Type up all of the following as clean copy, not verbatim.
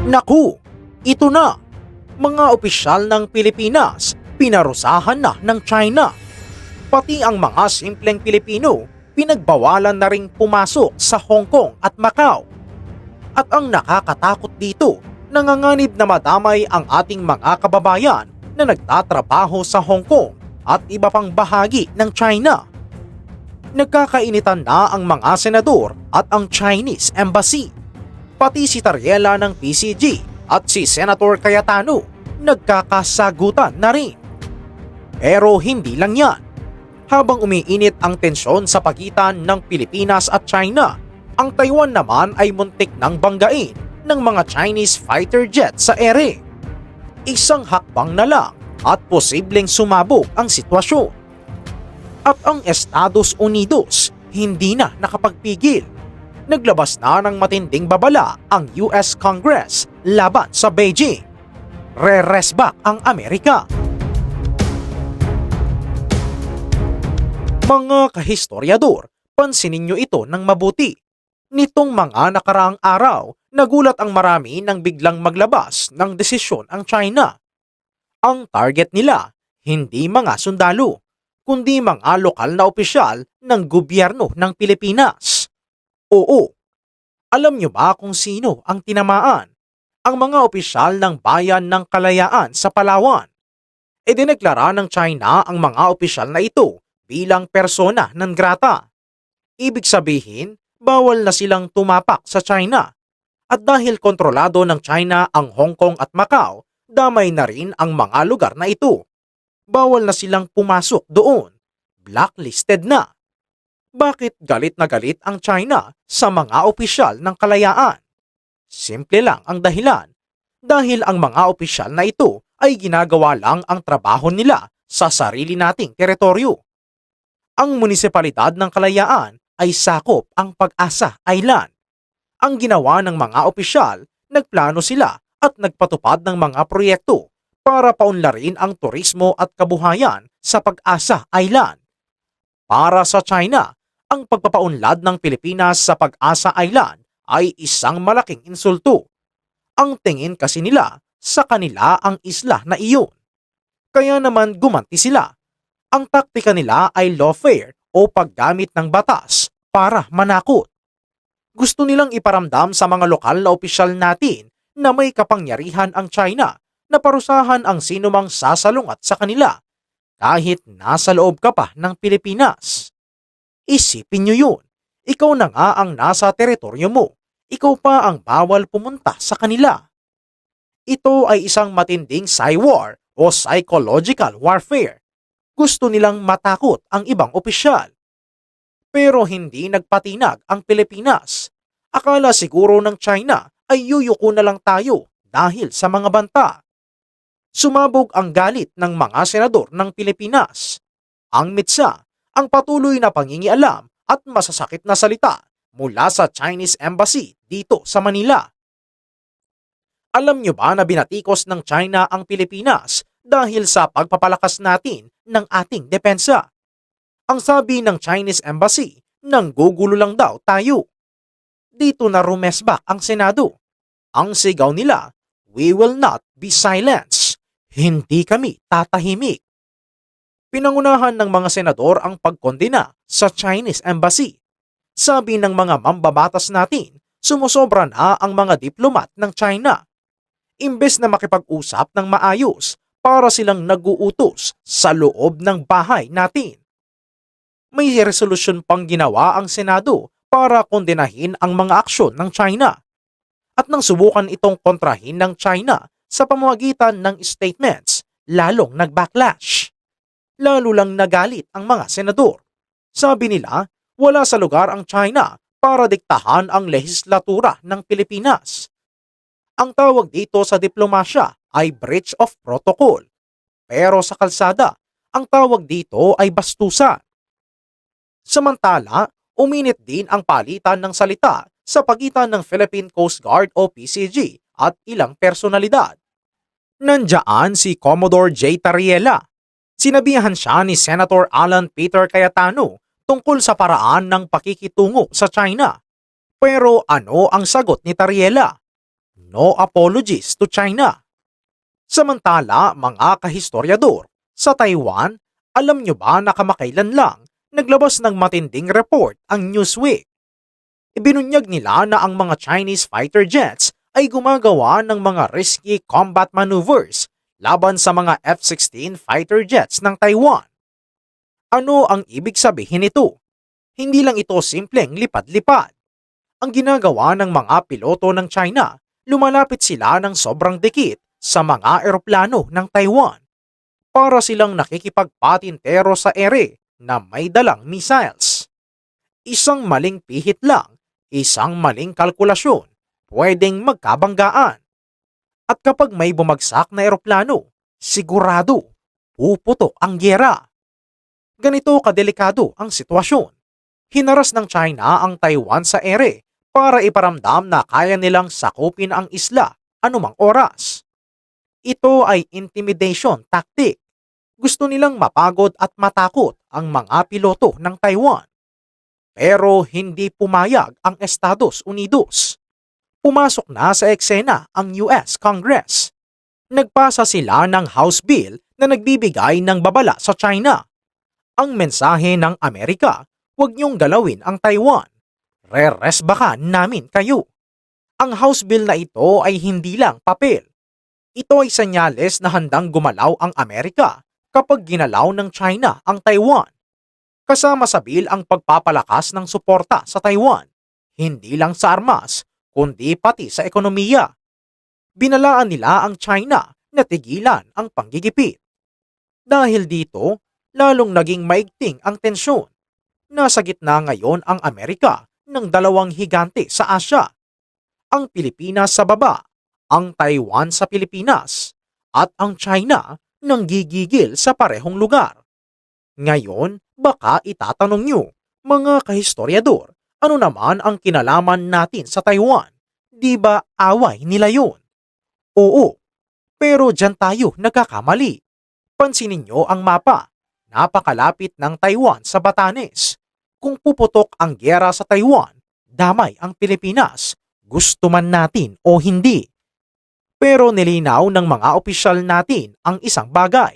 Naku, ito na! Mga opisyal ng Pilipinas, pinarusahan na ng China. Pati ang mga simpleng Pilipino, pinagbawalan na ring pumasok sa Hong Kong at Macau. At ang nakakatakot dito, nanganganib na madamay ang ating mga kababayan na nagtatrabaho sa Hong Kong at iba pang bahagi ng China. Nagkakainitan na ang mga senador at ang Chinese Embassy. Pati si Tariela ng PCG at si Senator Cayetano nagkakasagutan na rin. Pero hindi lang yan. Habang umiinit ang tensyon sa pagitan ng Pilipinas at China, ang Taiwan naman ay muntik ng banggain ng mga Chinese fighter jet sa ere. Isang hakbang na lang at posibleng sumabog ang sitwasyon. At ang Estados Unidos hindi na nakapagpigil. Naglabas na ng matinding babala ang US Congress laban sa Beijing. Re-resback ang Amerika. Mga kahistoryador, pansinin nyo ito ng mabuti. Nitong mga nakaraang araw, nagulat ang marami nang biglang maglabas ng desisyon ang China. Ang target nila, hindi mga sundalo, kundi mga lokal na opisyal ng gobyerno ng Pilipinas. Oo, alam nyo ba kung sino ang tinamaan? Ang mga opisyal ng Bayan ng Kalayaan sa Palawan. Idineklara ng China ang mga opisyal na ito bilang persona non grata. Ibig sabihin, bawal na silang tumapak sa China. At dahil kontrolado ng China ang Hong Kong at Macau, damay na rin ang mga lugar na ito. Bawal na silang pumasok doon. Blacklisted na. Bakit galit na galit ang China sa mga opisyal ng kalayaan? Simple lang ang dahilan. Dahil ang mga opisyal na ito ay ginagawa lang ang trabaho nila sa sarili nating teritoryo. Ang munisipalidad ng Kalayaan ay sakop ang Pag-asa Island. Ang ginawa ng mga opisyal, nagplano sila at nagpatupad ng mga proyekto para paunlarin ang turismo at kabuhayan sa Pag-asa Island. Para sa China, ang pagpapaunlad ng Pilipinas sa Pag-asa Island ay isang malaking insulto. Ang tingin kasi nila sa kanila ang isla na iyon. Kaya naman gumanti sila. Ang taktika nila ay lawfare o paggamit ng batas para manakot. Gusto nilang iparamdam sa mga lokal na opisyal natin na may kapangyarihan ang China na parusahan ang sinumang sasalungat sa kanila kahit nasa loob ka pa ng Pilipinas. Isipin nyo yun. Ikaw na nga ang nasa teritoryo mo. Ikaw pa ang bawal pumunta sa kanila. Ito ay isang matinding psy-war o psychological warfare. Gusto nilang matakot ang ibang opisyal. Pero hindi nagpatinag ang Pilipinas. Akala siguro ng China ay yuyuko na lang tayo dahil sa mga banta. Sumabog ang galit ng mga senador ng Pilipinas. Ang mitsa, ang patuloy na pangingialam at masasakit na salita mula sa Chinese Embassy dito sa Manila. Alam nyo ba na binatikos ng China ang Pilipinas dahil sa pagpapalakas natin ng ating depensa? Ang sabi ng Chinese Embassy, nanggugulo lang daw tayo. Dito na rumesbak ang Senado. Ang sigaw nila, we will not be silenced. Hindi kami tatahimik. Pinangunahan ng mga senador ang pagkondena sa Chinese Embassy. Sabi ng mga mambabatas natin, sumusobra na ang mga diplomat ng China. Imbes na makipag-usap ng maayos para silang nag-uutos sa loob ng bahay natin. May resolusyon pang ginawa ang Senado para kondenahin ang mga aksyon ng China. At nang subukan itong kontrahin ng China sa pamamagitan ng statements, lalong nag-backlash. Lalo lang nagalit ang mga senador. Sabi nila, wala sa lugar ang China para diktahan ang lehislatura ng Pilipinas. Ang tawag dito sa diplomasya ay breach of protocol. Pero sa kalsada, ang tawag dito ay bastusan. Samantala, uminit din ang palitan ng salita sa pagitan ng Philippine Coast Guard o PCG at ilang personalidad. Nandiyan si Commodore J. Tariela. Sinabihan siya ni Senator Alan Peter Cayetano tungkol sa paraan ng pakikitungo sa China. Pero ano ang sagot ni Tariela? no apologies to China. Samantala, mga kahistoryador, sa Taiwan, alam nyo ba na kamakailan lang naglabas ng matinding report ang Newsweek? Ibinunyag nila na ang mga Chinese fighter jets ay gumagawa ng mga risky combat maneuvers laban sa mga F-16 fighter jets ng Taiwan. Ano ang ibig sabihin nito? Hindi lang ito simpleng lipad-lipad. Ang ginagawa ng mga piloto ng China, lumalapit sila ng sobrang dikit sa mga eroplano ng Taiwan para silang nakikipagpatintero sa ere na may dalang missiles. Isang maling pihit lang, isang maling kalkulasyon, pwedeng magkabanggaan. At kapag may bumagsak na eroplano, sigurado, puputok ang gyera. Ganito kadelikado ang sitwasyon. Hinaras ng China ang Taiwan sa ere para iparamdam na kaya nilang sakupin ang isla anumang oras. Ito ay intimidation tactic. Gusto nilang mapagod at matakot ang mga piloto ng Taiwan. Pero hindi pumayag ang Estados Unidos. Pumasok na sa eksena ang US Congress. Nagpasa sila ng House Bill na nagbibigay ng babala sa China. Ang mensahe ng Amerika, huwag niyong galawin ang Taiwan. Re-resbakan namin kayo. Ang House Bill na ito ay hindi lang papel. Ito ay senyales na handang gumalaw ang Amerika kapag ginalaw ng China ang Taiwan. Kasama sa bill ang pagpapalakas ng suporta sa Taiwan, hindi lang sa armas, kundi pati sa ekonomiya. Binalaan nila ang China na tigilan ang panggigipit. Dahil dito, lalong naging maigting ang tensyon. Nasa gitna ngayon ang Amerika ng dalawang higante sa Asya. Ang Pilipinas sa baba, ang Taiwan sa Pilipinas, at ang China nang gigigil sa parehong lugar. Ngayon, baka itatanong nyo, mga kahistoryador, ano naman ang kinalaman natin sa Taiwan? Di ba away nila yun? Oo, pero dyan tayo nagkakamali. Pansinin nyo ang mapa. Napakalapit ng Taiwan sa Batanes. Kung puputok ang gyera sa Taiwan, damay ang Pilipinas, gusto man natin o hindi. Pero nilinaw ng mga opisyal natin ang isang bagay.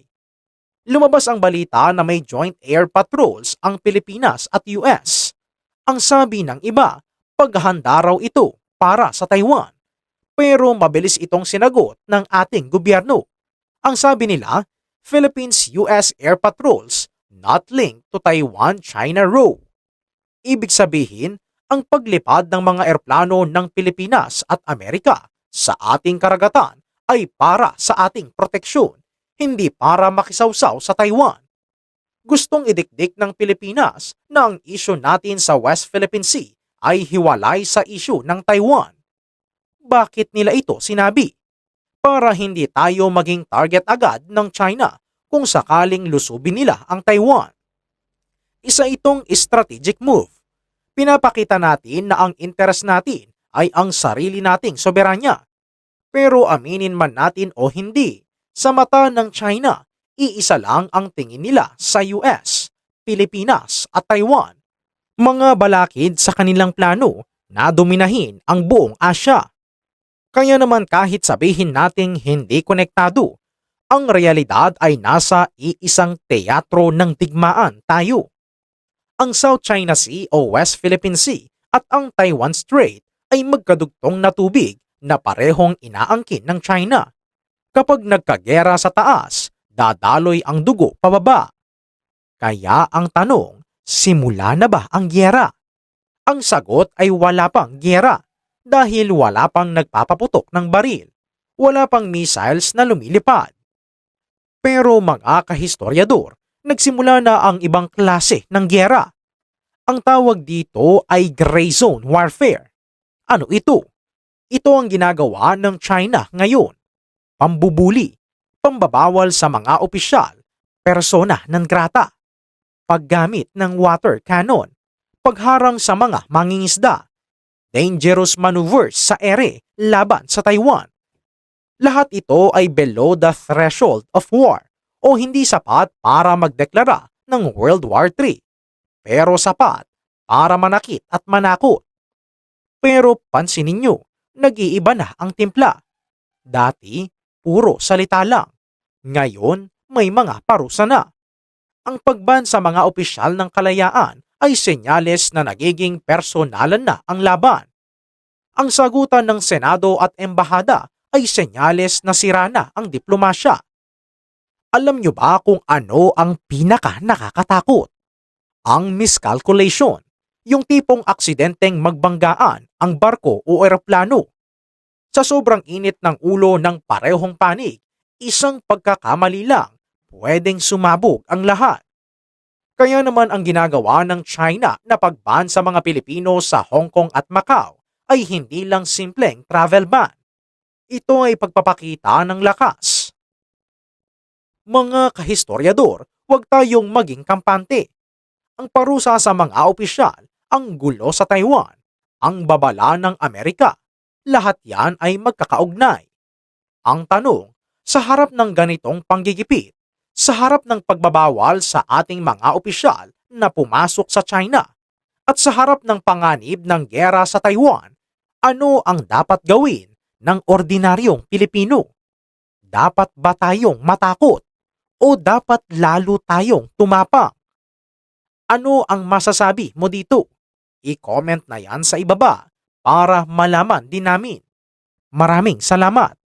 Lumabas ang balita na may joint air patrols ang Pilipinas at US. Ang sabi ng iba, paghahanda raw ito para sa Taiwan. Pero mabilis itong sinagot ng ating gobyerno. Ang sabi nila, Philippines-US air patrols not linked to Taiwan-China row. Ibig sabihin, ang paglipad ng mga eroplano ng Pilipinas at Amerika sa ating karagatan ay para sa ating proteksyon, hindi para makisawsaw sa Taiwan. Gustong idikdik ng Pilipinas na ang isyu natin sa West Philippine Sea ay hiwalay sa isyu ng Taiwan. Bakit nila ito sinabi? Para hindi tayo maging target agad ng China kung sakaling lusubin nila ang Taiwan. Isa itong strategic move. Pinapakita natin na ang interes natin ay ang sarili nating soberanya. Pero aminin man natin o hindi, sa mata ng China, iisa lang ang tingin nila sa US, Pilipinas at Taiwan. Mga balakid sa kanilang plano na dominahin ang buong Asya. Kaya naman kahit sabihin nating hindi konektado, ang realidad ay nasa iisang teatro ng digmaan tayo. Ang South China Sea o West Philippine Sea at ang Taiwan Strait ay magkadugtong na tubig na parehong inaangkin ng China. Kapag nagkagera sa taas, dadaloy ang dugo pababa. Kaya ang tanong, simula na ba ang gyera? Ang sagot ay wala pang gyera dahil wala pang nagpapaputok ng baril. Wala pang missiles na lumilipad. Pero mga kahistoryador, nagsimula na ang ibang klase ng gyera. Ang tawag dito ay gray zone warfare. Ano ito? Ito ang ginagawa ng China ngayon. Pambubuli, pambabawal sa mga opisyal, persona non grata, paggamit ng water cannon, pagharang sa mga mangingisda, dangerous maneuvers sa ere laban sa Taiwan. Lahat ito ay below the threshold of war o hindi sapat para magdeklara ng World War III, pero sapat para manakit at manakot. Pero pansinin nyo, nag-iiba na ang timpla. Dati, puro salita lang. Ngayon, may mga parusa na. Ang pagban sa mga opisyal ng kalayaan ay senyales na nagiging personalan na ang laban. Ang sagutan ng Senado at Embahada ay senyales na sira na ang diplomasya. Alam nyo ba kung ano ang pinaka nakakatakot? Ang miscalculation, yung tipong aksidenteng magbanggaan ang barko o eroplano. Sa sobrang init ng ulo ng parehong panig, isang pagkakamali lang, pwedeng sumabog ang lahat. Kaya naman ang ginagawa ng China na pagban sa mga Pilipino sa Hong Kong at Macau ay hindi lang simpleng travel ban. Ito ay pagpapakita ng lakas. Mga kahistoryador, huwag tayong maging kampante. Ang parusa sa mga opisyal, ang gulo sa Taiwan, ang babala ng Amerika, lahat yan ay magkakaugnay. Ang tanong, sa harap ng ganitong panggigipit, sa harap ng pagbabawal sa ating mga opisyal na pumasok sa China, at sa harap ng panganib ng giyera sa Taiwan, ano ang dapat gawin ng ordinaryong Pilipino? Dapat ba tayong matakot? O dapat lalo tayong tumapang? Ano ang masasabi mo dito? I-comment na yan sa ibaba para malaman din namin. Maraming salamat!